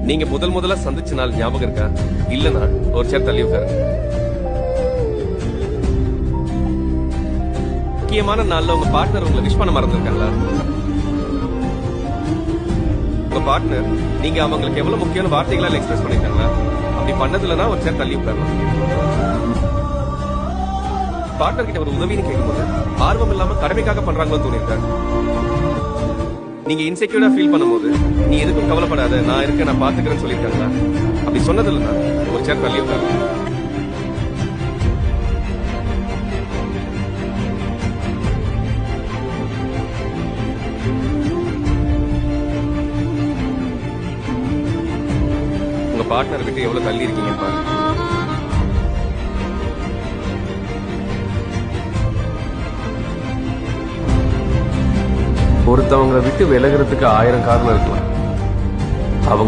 நீங்க முதல்ல சந்திச்ச நாள் ஞாபகம் இருக்கா? இல்லனா ஒரு சேர் தள்ளி உட்காருங்க. முக்கியமான நாள்ல உங்க பார்ட்னர் உங்களை விஷ் பண்ண மறந்துருக்காங்களா? உங்க பார்ட்னர் நீங்க அவங்களுக்கு எவ்வளவு முக்கியமான வார்த்தைகளால எக்ஸ்பிரஸ் பண்ணிருக்காங்களா? அப்படி பண்ணதுலனா ஒரு சேர் தள்ளி உட்காரலாம். பார்ட்னர் கிட்ட ஒரு உதவின்னு கேட்கும்போது ஆர்வம் இல்லாம கடமைக்காக பண்றாங்களோ தோணிருக்காரு. நீங்க இன்செக்யூர்டா ஃபீல் பண்ணும்போது நீ எதுக்கும் கவலைப்படாத, நான் இருக்கேன், நான் பாத்துக்கிறேன்னு சொல்லிருக்காங்களா? அப்படி சொன்னது இல்லைன்னா ஒரு சேர் தள்ளி உட்காருங்க. உங்க பார்ட்னர் விட்டு எவ்வளவு தள்ளி இருக்கீங்கன்னு பாருங்க. ஒருத்தவங்களை விட்டு விலகிறதுக்கு 1000 காரணம் இருக்கலாம்.